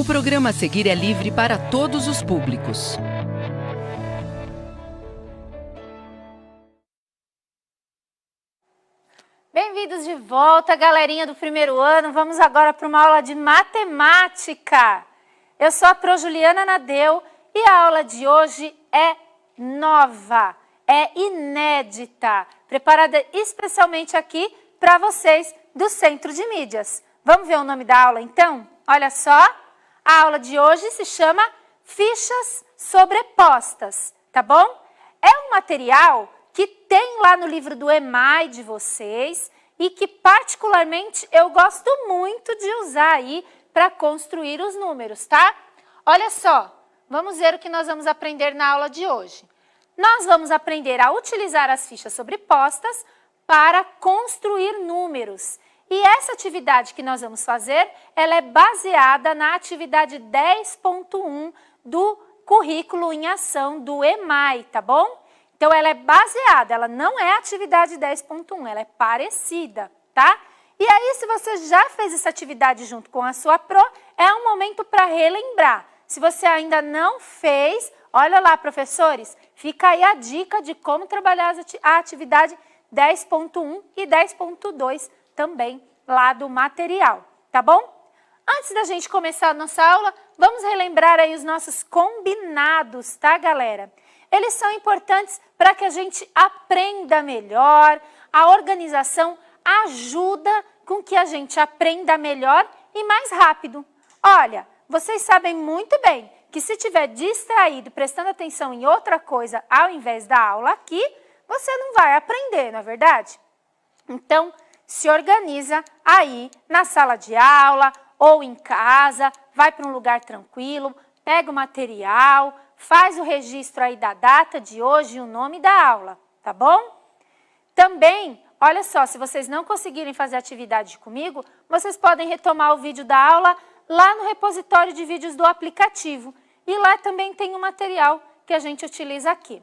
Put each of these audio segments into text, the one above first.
O programa a seguir é livre para todos os públicos. Bem-vindos de volta, galerinha do primeiro ano. Vamos agora para uma aula de matemática. Eu sou a Pro Juliana Nadeu e a aula de hoje é nova, é inédita, preparada especialmente aqui para vocês do Centro de Mídias. Vamos ver o nome da aula então? Olha só, a aula de hoje se chama Fichas Sobrepostas, tá bom? É um material que tem lá no livro do EMAI de vocês e que particularmente eu gosto muito de usar aí para construir os números, tá? Olha só, vamos ver o que nós vamos aprender na aula de hoje. Nós vamos aprender a utilizar as fichas sobrepostas para construir números. E essa atividade que nós vamos fazer, ela é baseada na atividade 10.1 do currículo em ação do EMAI, tá bom? Então, ela é baseada, ela não é atividade 10.1, ela é parecida, tá? E aí, se você já fez essa atividade junto com a sua Pro, é um momento para relembrar. Se você ainda não fez, olha lá, professores, fica aí a dica de como trabalhar a atividade 10.1 e 10.2 também lá do material, tá bom? Antes da gente começar a nossa aula, vamos relembrar aí os nossos combinados, tá, galera? Eles são importantes para que a gente aprenda melhor, a organização ajuda com que a gente aprenda melhor e mais rápido. Olha, vocês sabem muito bem que se estiver distraído, prestando atenção em outra coisa ao invés da aula aqui, você não vai aprender, não é verdade? Então, se organiza aí na sala de aula ou em casa, vai para um lugar tranquilo, pega o material, faz o registro aí da data de hoje e o nome da aula, tá bom? Também, olha só, se vocês não conseguirem fazer atividade comigo, vocês podem retomar o vídeo da aula lá no repositório de vídeos do aplicativo. E lá também tem o material que a gente utiliza aqui.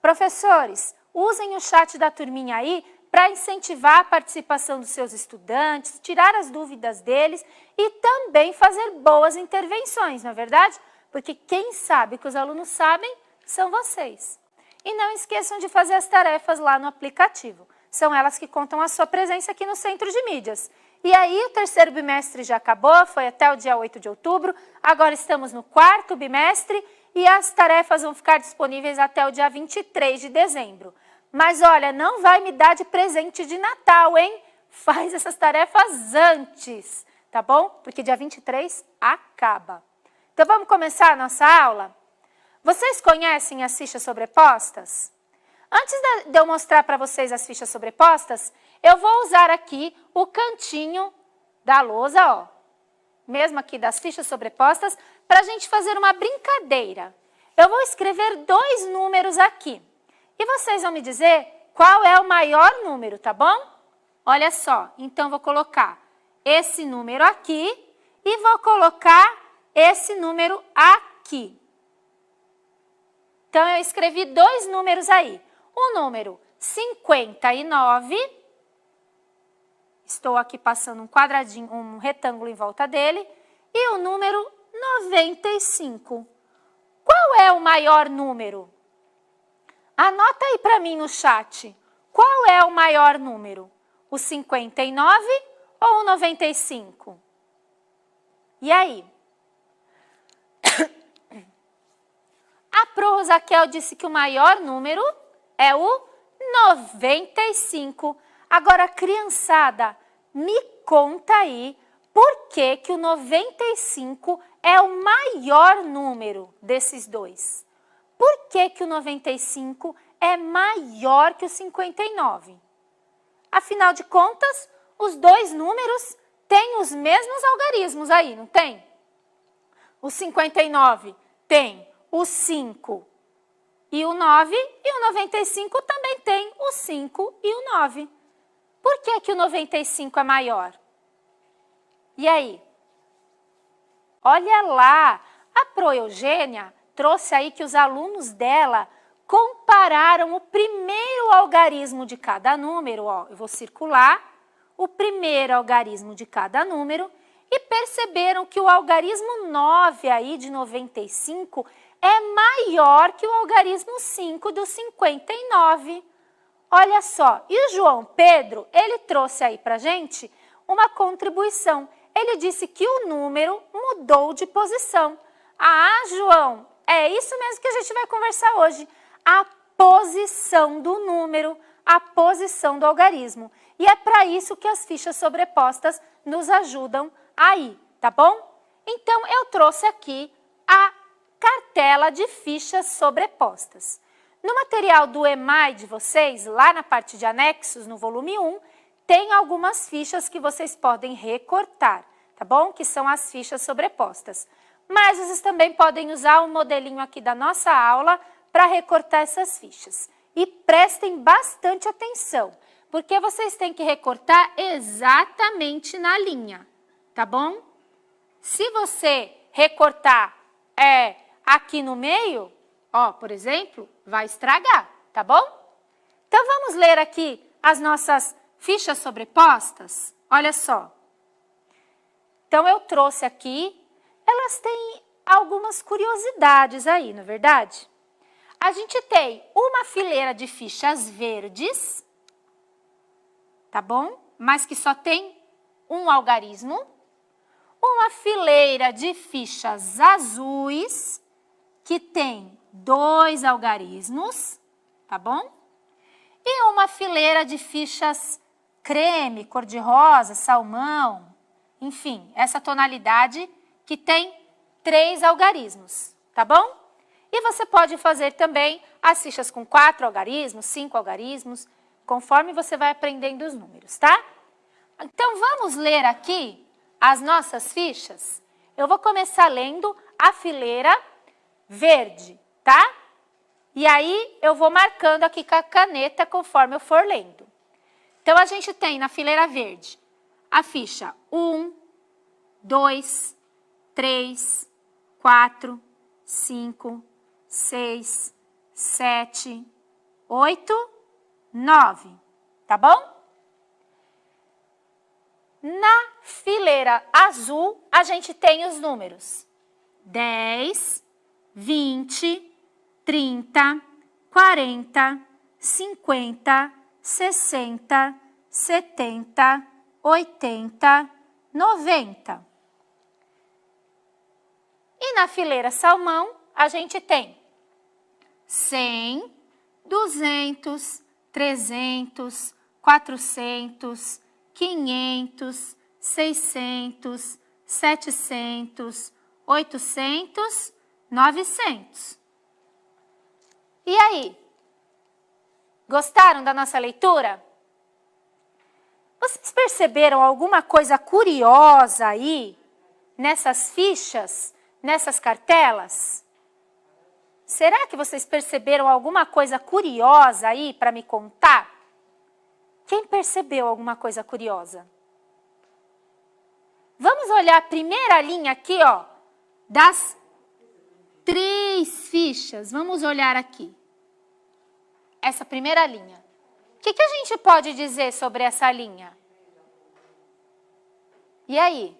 Professores, usem o chat da turminha aí para incentivar a participação dos seus estudantes, tirar as dúvidas deles e também fazer boas intervenções, não é verdade? Porque quem sabe que os alunos sabem são vocês. E não esqueçam de fazer as tarefas lá no aplicativo. São elas que contam a sua presença aqui no Centro de Mídias. E aí o terceiro bimestre já acabou, foi até o dia 8 de outubro, agora estamos no quarto bimestre e as tarefas vão ficar disponíveis até o dia 23 de dezembro. Mas olha, não vai me dar de presente de Natal, hein? Faz essas tarefas antes, tá bom? Porque dia 23 acaba. Então vamos começar a nossa aula? Vocês conhecem as fichas sobrepostas? Antes de eu mostrar para vocês as fichas sobrepostas, eu vou usar aqui o cantinho da lousa, ó, mesmo aqui das fichas sobrepostas, para a gente fazer uma brincadeira. Eu vou escrever 2 números aqui. E vocês vão me dizer qual é o maior número, tá bom? Olha só, então vou colocar esse número aqui e vou colocar esse número aqui. Então, eu escrevi 2 números aí. O número 59, estou aqui passando um quadradinho, um retângulo em volta dele, e o número 95. Qual é o maior número? Anota aí para mim no chat. Qual é o maior número? O 59 ou o 95? E aí? A Pro Rosaquel disse que o maior número é o 95. Agora, criançada, me conta aí por que que o 95 é o maior número desses dois. Por que que o 95 é maior que o 59? Afinal de contas, os dois números têm os mesmos algarismos aí, não tem? O 59 tem o 5 e o 9, e o 95 também tem o 5 e o 9. Por que que o 95 é maior? E aí? Olha lá, a Pro Eugênia trouxe aí que os alunos dela compararam o primeiro algarismo de cada número, ó, eu vou circular o primeiro algarismo de cada número e perceberam que o algarismo 9 aí de 95 é maior que o algarismo 5 do 59. Olha só, e o João Pedro, ele trouxe aí pra gente uma contribuição. Ele disse que o número mudou de posição. Ah, João, é isso mesmo que a gente vai conversar hoje. A posição do número, a posição do algarismo. E é para isso que as fichas sobrepostas nos ajudam aí, tá bom? Então, eu trouxe aqui a cartela de fichas sobrepostas. No material do EMAI de vocês, lá na parte de anexos, no volume 1, tem algumas fichas que vocês podem recortar, tá bom? Que são as fichas sobrepostas. Mas vocês também podem usar o modelinho aqui da nossa aula para recortar essas fichas. E prestem bastante atenção, porque vocês têm que recortar exatamente na linha, tá bom? Se você recortar aqui no meio, ó, por exemplo, vai estragar, tá bom? Então, vamos ler aqui as nossas fichas sobrepostas? Olha só. Então, eu trouxe aqui, elas têm algumas curiosidades aí, não é verdade? A gente tem uma fileira de fichas verdes, tá bom? Mas que só tem um algarismo. Uma fileira de fichas azuis, que tem 2 algarismos, tá bom? E uma fileira de fichas creme, cor-de-rosa, salmão, enfim, essa tonalidade que tem 3 algarismos, tá bom? E você pode fazer também as fichas com 4 algarismos, 5 algarismos, conforme você vai aprendendo os números, tá? Então, vamos ler aqui as nossas fichas. Eu vou começar lendo a fileira verde, tá? E aí, eu vou marcando aqui com a caneta conforme eu for lendo. Então, a gente tem na fileira verde a ficha 1, 2, 3, 4, 5, 6, 7, 8, 9, tá bom? Na fileira azul, a gente tem os números 10, 20, 30, 40, 50, 60, 70, 80, 90. E na fileira salmão, a gente tem 100, 200, 300, 400, 500, 600, 700, 800, 900. E aí? Gostaram da nossa leitura? Vocês perceberam alguma coisa curiosa aí nessas fichas, nessas cartelas? Será que vocês perceberam alguma coisa curiosa aí para me contar? Quem percebeu alguma coisa curiosa? Vamos olhar a primeira linha aqui, ó, das 3 fichas. Vamos olhar aqui. Essa primeira linha. O que a gente pode dizer sobre essa linha? E aí?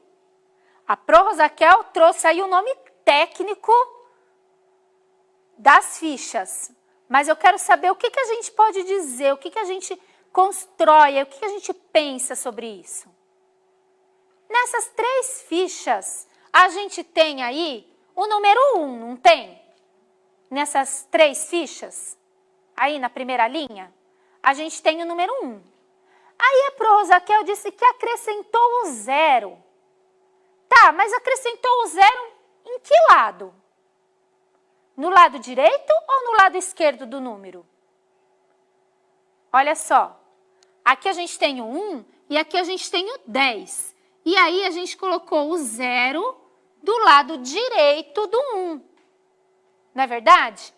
A Pro Rosaquel trouxe aí o nome técnico das fichas. Mas eu quero saber o que a gente pode dizer, o que a gente constrói, o que a gente pensa sobre isso. Nessas 3 fichas, a gente tem aí o número 1, não tem? Nessas 3 fichas, aí na primeira linha, a gente tem o número 1. Aí a Pro Rosaquel disse que acrescentou o 0. Tá, mas acrescentou o 0 em que lado? No lado direito ou no lado esquerdo do número? Olha só, aqui a gente tem o 1 e aqui a gente tem o 10. E aí a gente colocou o 0 do lado direito do 1. Não é verdade?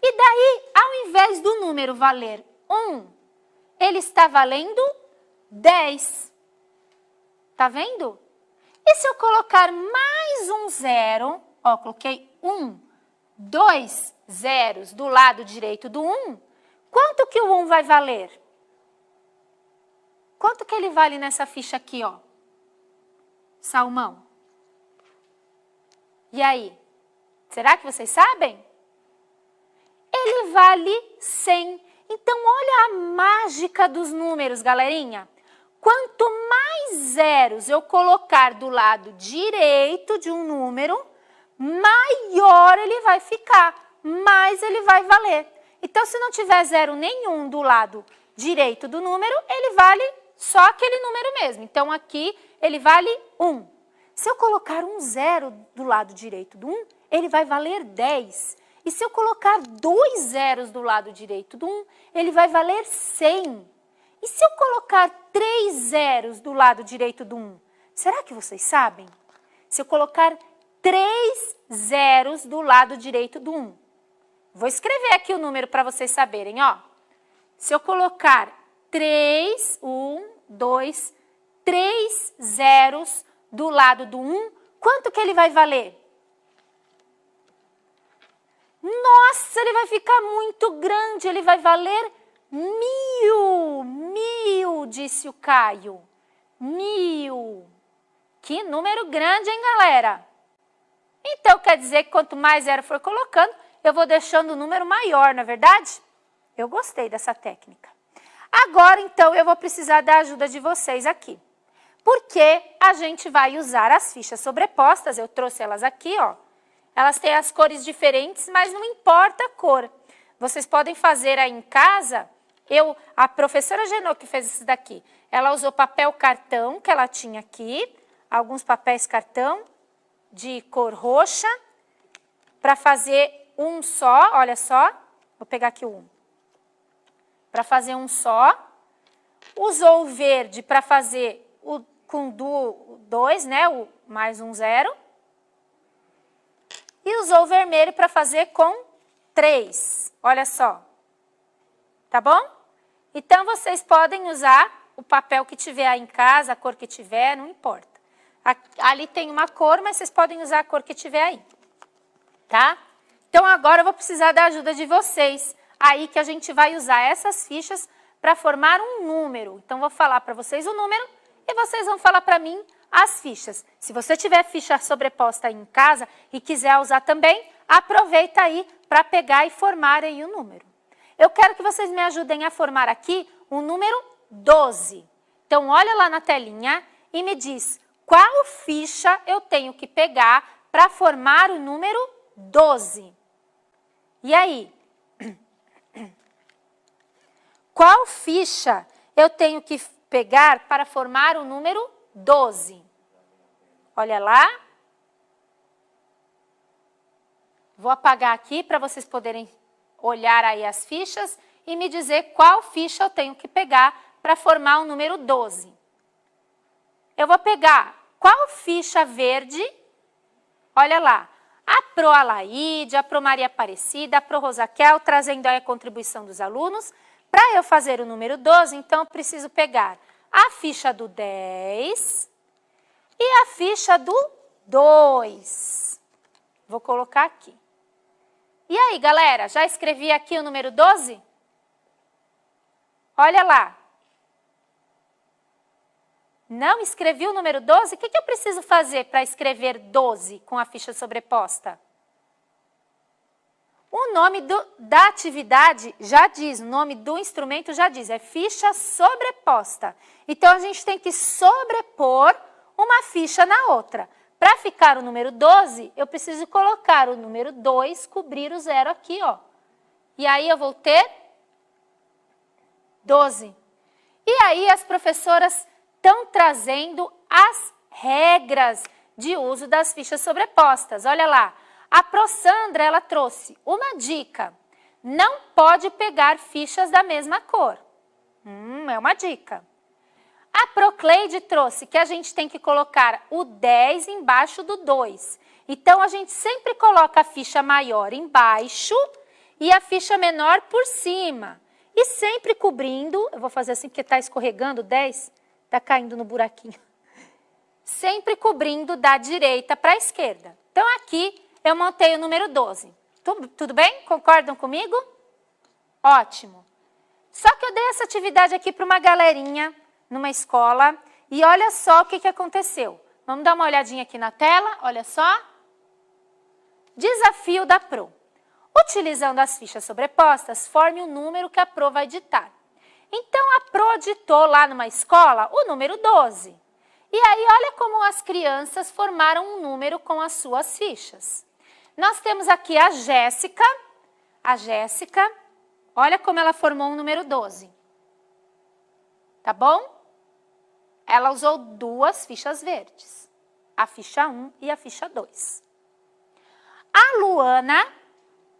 E daí, ao invés do número valer 1, ele está valendo 10. Tá vendo? E se eu colocar mais um 0, ó, coloquei 1, 2 zeros do lado direito do 1, quanto que o 1 vai valer? Quanto que ele vale nessa ficha aqui, ó? salmão? E aí? Será que vocês sabem? Ele vale 100. Então, olha a mágica dos números, galerinha. Quanto mais zeros eu colocar do lado direito de um número, maior ele vai ficar, mais ele vai valer. Então, se não tiver zero nenhum do lado direito do número, ele vale só aquele número mesmo. Então, aqui ele vale 1. Se eu colocar um zero do lado direito do 1, ele vai valer 10. E se eu colocar 2 zeros do lado direito do 1, ele vai valer 100. E se eu colocar 3 zeros do lado direito do 1, será que vocês sabem? Se eu colocar 3 zeros do lado direito do 1, vou escrever aqui o número para vocês saberem, ó. Se eu colocar 3 zeros do lado do 1, quanto que ele vai valer? Nossa, ele vai ficar muito grande, ele vai valer 1000. 1000, disse o Caio. 1000. Que número grande, hein, galera? Então, quer dizer que quanto mais zero for colocando, eu vou deixando o número maior, não é verdade? Eu gostei dessa técnica. Agora, então, eu vou precisar da ajuda de vocês aqui. Porque a gente vai usar as fichas sobrepostas, eu trouxe elas aqui, ó. Elas têm as cores diferentes, mas não importa a cor. Vocês podem fazer aí em casa. A professora Genô que fez isso daqui, ela usou papel cartão que ela tinha aqui, alguns papéis cartão de cor roxa, para fazer um só, olha só, vou pegar aqui um. Para fazer um só. Usou o verde para fazer com 2, né, o mais um zero. E usou o vermelho para fazer com 3, olha só. Tá bom? Então, vocês podem usar o papel que tiver aí em casa, a cor que tiver, não importa. Ali tem uma cor, mas vocês podem usar a cor que tiver aí. Tá? Então, agora eu vou precisar da ajuda de vocês. Aí que a gente vai usar essas fichas para formar um número. Então, vou falar para vocês o número e vocês vão falar para mim as fichas. Se você tiver ficha sobreposta aí em casa e quiser usar também, aproveita aí para pegar e formar aí o número. Eu quero que vocês me ajudem a formar aqui o número 12. Então, olha lá na telinha e me diz qual ficha eu tenho que pegar para formar o número 12. E aí? Qual ficha eu tenho que pegar para formar o número 12? Olha lá. Vou apagar aqui para vocês poderem olhar aí as fichas e me dizer qual ficha eu tenho que pegar para formar o número 12. Eu vou pegar qual ficha verde? Olha lá. A Pro Alaide, a Pro Maria Aparecida, a Pro Rosaquel, trazendo aí a contribuição dos alunos. Para eu fazer o número 12, então eu preciso pegar a ficha do 10 e a ficha do 2. Vou colocar aqui. E aí, galera, já escrevi aqui o número 12? Olha lá. Não escrevi o número 12? O que eu preciso fazer para escrever 12 com a ficha sobreposta? O nome da atividade já diz, o nome do instrumento já diz, é ficha sobreposta. Então, a gente tem que sobrepor uma ficha na outra. Para ficar o número 12, eu preciso colocar o número 2, cobrir o zero aqui, ó. E aí, eu vou ter 12. E aí, as professoras estão trazendo as regras de uso das fichas sobrepostas. Olha lá, a Pro Sandra, ela trouxe uma dica. Não pode pegar fichas da mesma cor. É uma dica. A Pro Cleide trouxe que a gente tem que colocar o 10 embaixo do 2. Então, a gente sempre coloca a ficha maior embaixo e a ficha menor por cima. E sempre cobrindo, eu vou fazer assim porque está escorregando o 10, está caindo no buraquinho. Sempre cobrindo da direita para a esquerda. Então, aqui eu montei o número 12. Tudo bem? Concordam comigo? Ótimo. Só que eu dei essa atividade aqui para uma galerinha numa escola e olha só o que aconteceu. Vamos dar uma olhadinha aqui na tela, olha só. Desafio da Pro. Utilizando as fichas sobrepostas, forme o número que a Pro vai ditar. Então, a Pro ditou lá numa escola o número 12. E aí, olha como as crianças formaram um número com as suas fichas. Nós temos aqui a Jéssica. A Jéssica, olha como ela formou um número 12. Tá bom? Ela usou duas fichas verdes. A ficha 1 e a ficha 2. A Luana,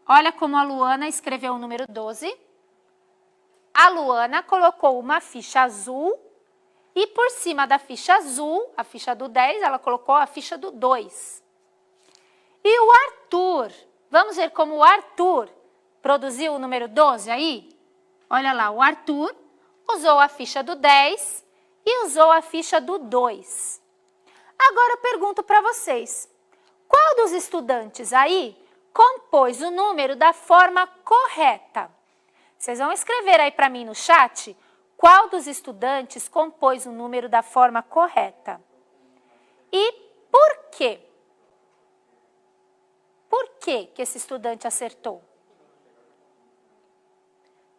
olha como a Luana escreveu o número 12. A Luana colocou uma ficha azul e por cima da ficha azul, a ficha do 10, ela colocou a ficha do 2. E o Arthur, vamos ver como o Arthur produziu o número 12 aí? Olha lá, o Arthur usou a ficha do 10 e usou a ficha do 2. Agora eu pergunto para vocês, qual dos estudantes aí compôs o número da forma correta? Vocês vão escrever aí para mim no chat qual dos estudantes compôs o número da forma correta. E por quê? Por que esse estudante acertou?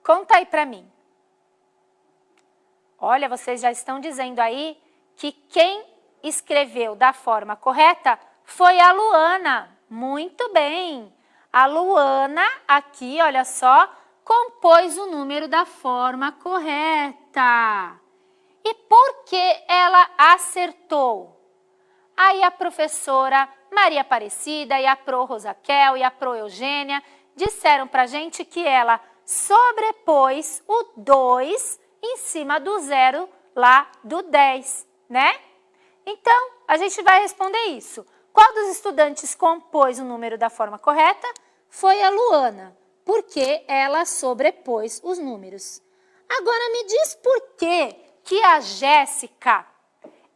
Conta aí para mim. Olha, vocês já estão dizendo aí que quem escreveu da forma correta foi a Luana. Muito bem. A Luana, aqui, olha só, compôs o número da forma correta. E por que ela acertou? Aí a professora Maria Aparecida e a Pro Rosaquel e a Pro Eugênia disseram pra gente que ela sobrepôs o 2 em cima do 0 lá do 10, né? Então, a gente vai responder isso. Qual dos estudantes compôs o número da forma correta? Foi a Luana, porque ela sobrepôs os números. Agora, me diz por que a Jéssica,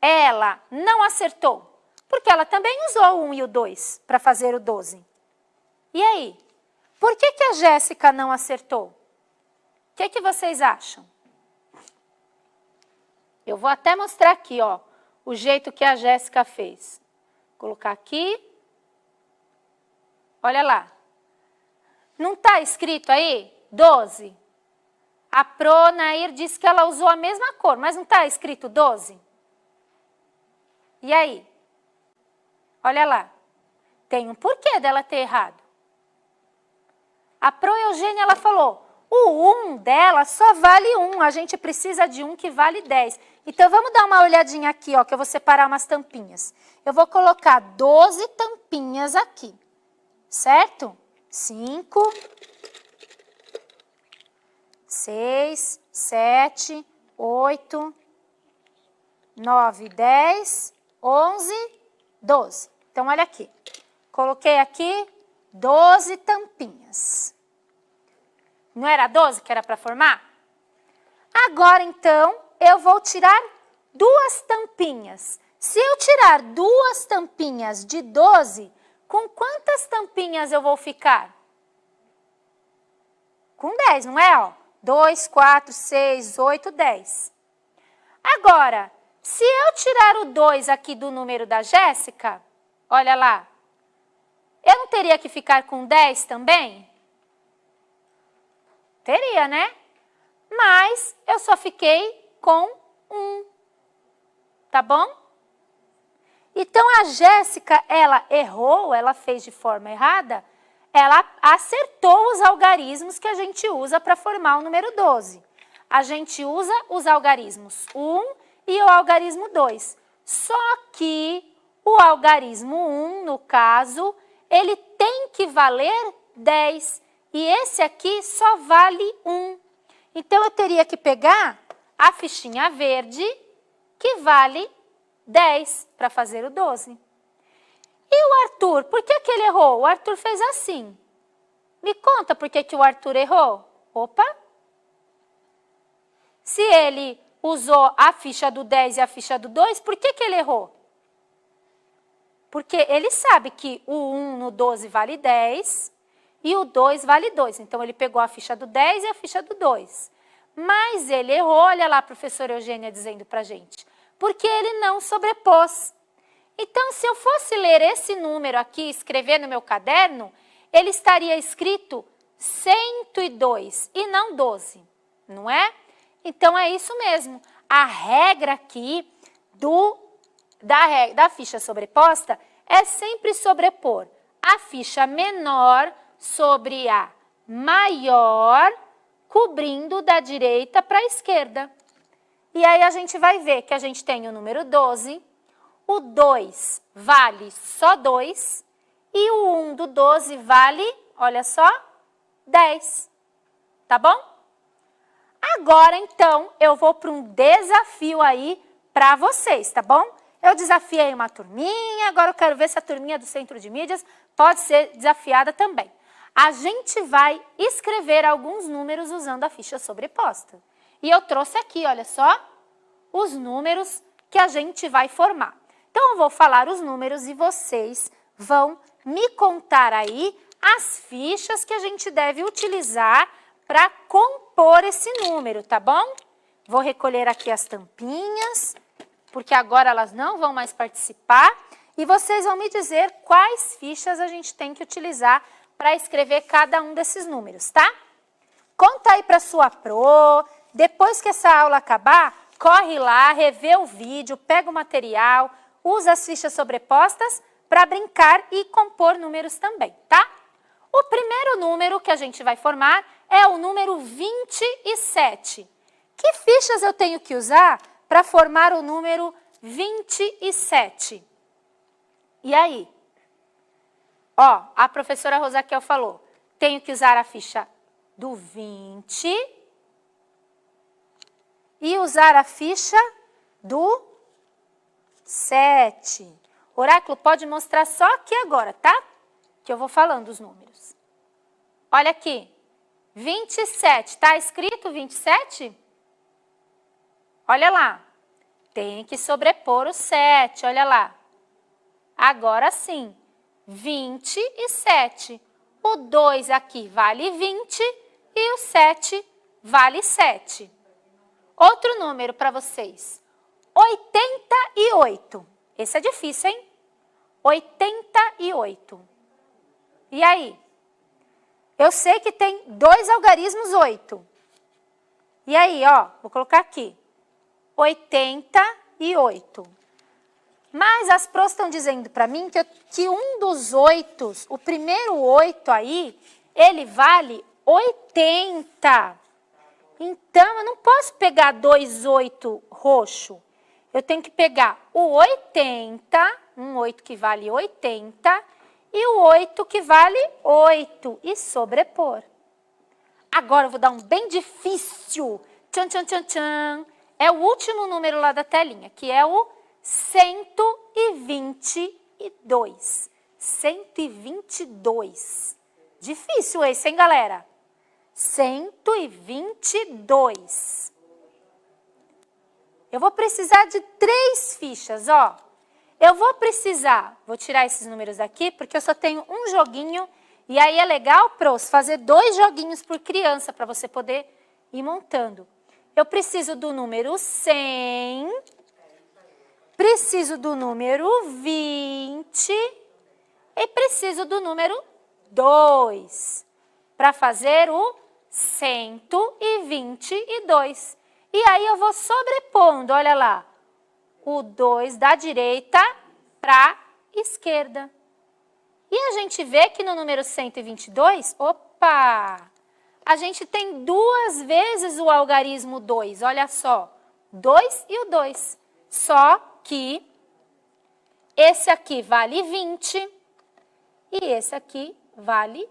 ela não acertou? Porque ela também usou o 1 e o 2 para fazer o 12. E aí? Por que a Jéssica não acertou? O que vocês acham? Eu vou até mostrar aqui, ó, o jeito que a Jéssica fez. Vou colocar aqui. Olha lá. Não está escrito aí 12? A Pro Nair disse que ela usou a mesma cor, mas não está escrito 12? E aí? Olha lá. Tem um porquê dela ter errado. A Pro Eugênia, ela falou, o 1 dela só vale 1, a gente precisa de um que vale 10. Então, vamos dar uma olhadinha aqui, ó, que eu vou separar umas tampinhas. Eu vou colocar 12 tampinhas aqui, certo? 5, 6, 7, 8, 9, 10, 11, 12. Então, olha aqui. Coloquei aqui 12 tampinhas. Não era 12 que era para formar? Agora, então, eu vou tirar duas tampinhas. Se eu tirar duas tampinhas de 12, com quantas tampinhas eu vou ficar? Com 10, não é? Ó, 2, 4, 6, 8, 10. Agora, se eu tirar o 2 aqui do número da Jéssica, olha lá, eu não teria que ficar com 10 também? Teria, né? Mas eu só fiquei com 1. Tá bom? Então, a Jéssica, ela errou, ela fez de forma errada, ela acertou os algarismos que a gente usa para formar o número 12. A gente usa os algarismos 1 e o algarismo 2. Só que o algarismo 1, no caso, ele tem que valer 10. E esse aqui só vale 1. Então, eu teria que pegar a fichinha verde, que vale 10, para fazer o 12. E o Arthur, por que ele errou? O Arthur fez assim. Me conta por que o Arthur errou. Opa! Se ele usou a ficha do 10 e a ficha do 2, por que ele errou? Porque ele sabe que o 1 no 12 vale 10 e o 2 vale 2. Então, ele pegou a ficha do 10 e a ficha do 2. Mas ele errou, olha lá a professora Eugênia dizendo para a gente, porque ele não sobrepôs. Então, se eu fosse ler esse número aqui, escrever no meu caderno, ele estaria escrito 102 e não 12, não é? Então, é isso mesmo. A regra aqui da ficha sobreposta é sempre sobrepor a ficha menor sobre a maior, cobrindo da direita para a esquerda. E aí a gente vai ver que a gente tem o número 12, o 2 vale só 2 e o 1 do 12 vale, olha só, 10. Tá bom? Agora, então, eu vou para um desafio aí para vocês, tá bom? Eu desafiei uma turminha, agora eu quero ver se a turminha do Centro de Mídias pode ser desafiada também. A gente vai escrever alguns números usando a ficha sobreposta. E eu trouxe aqui, olha só, os números que a gente vai formar. Então, eu vou falar os números e vocês vão me contar aí as fichas que a gente deve utilizar para compor esse número, tá bom? Vou recolher aqui as tampinhas, porque agora elas não vão mais participar. E vocês vão me dizer quais fichas a gente tem que utilizar para escrever cada um desses números, tá? Conta aí para sua pro. Depois que essa aula acabar, corre lá, revê o vídeo, pega o material, usa as fichas sobrepostas para brincar e compor números também, tá? O primeiro número que a gente vai formar é o número 27. Que fichas eu tenho que usar para formar o número 27? E aí? Ó, a professora Rosaquel falou, tenho que usar a ficha do 20 e usar a ficha do 7. Oráculo, pode mostrar só aqui agora, tá? Que eu vou falando os números. Olha aqui, 27, tá escrito 27? Olha lá, tem que sobrepor o 7, olha lá. Agora sim, 27. O 2 aqui vale 20 e o 7 vale 7. Outro número para vocês, 88. Esse é difícil, hein? 88. E aí? Eu sei que tem 2 algarismos 8. E aí, ó, vou colocar aqui. 88. Mas as pros estão dizendo para mim que um dos 8, o primeiro 8 aí, ele vale 80. Então, eu não posso pegar 2 8 roxo. Eu tenho que pegar o 80, um 8 que vale 80, e o 8 que vale 8, e sobrepor. Agora, eu vou dar um bem difícil. Tchan, tchan, tchan, tchan. É o último número lá da telinha, que é o 122. 122. Difícil esse, hein, galera? 122. Eu vou precisar de 3 fichas, ó. Eu vou tirar esses números daqui, porque eu só tenho um joguinho. E aí é legal, pros, fazer 2 joguinhos por criança, para você poder ir montando. Eu preciso do número 100, preciso do número 20 e preciso do número 2 para fazer o 122. E aí eu vou sobrepondo, olha lá, o 2 da direita para a esquerda. E a gente vê que no número 122, opa, a gente tem 2 vezes o algarismo 2, olha só, 2 e o 2. Só que esse aqui vale 20 e esse aqui vale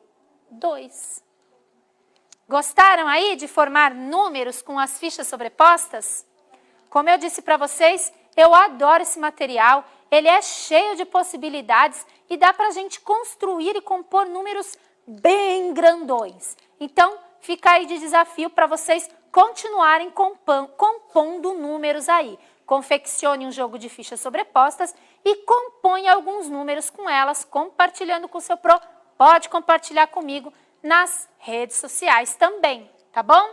2. Gostaram aí de formar números com as fichas sobrepostas? Como eu disse para vocês, eu adoro esse material, ele é cheio de possibilidades e dá para a gente construir e compor números bem grandões. Então, fica aí de desafio para vocês continuarem compondo números aí. Confeccione um jogo de fichas sobrepostas e compõe alguns números com elas, compartilhando com o seu pro. Pode compartilhar comigo nas redes sociais também, tá bom?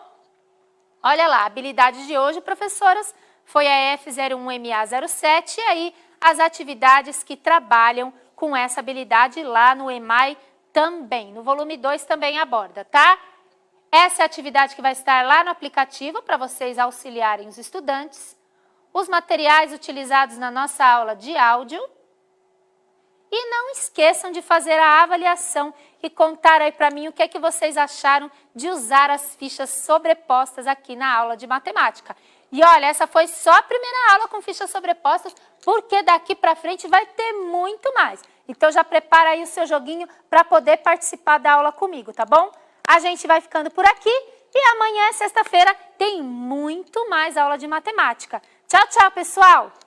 Olha lá, a habilidade de hoje, professoras, foi a F01MA07, e aí as atividades que trabalham com essa habilidade lá no EMAI também. No volume 2 também aborda, tá? Essa é a atividade que vai estar lá no aplicativo para vocês auxiliarem os estudantes. Os materiais utilizados na nossa aula de áudio. E não esqueçam de fazer a avaliação e contar aí para mim o que é que vocês acharam de usar as fichas sobrepostas aqui na aula de matemática. E olha, essa foi só a primeira aula com fichas sobrepostas, porque daqui para frente vai ter muito mais. Então já prepara aí o seu joguinho para poder participar da aula comigo, tá bom? A gente vai ficando por aqui e amanhã, sexta-feira, tem muito mais aula de matemática. Tchau, tchau, pessoal!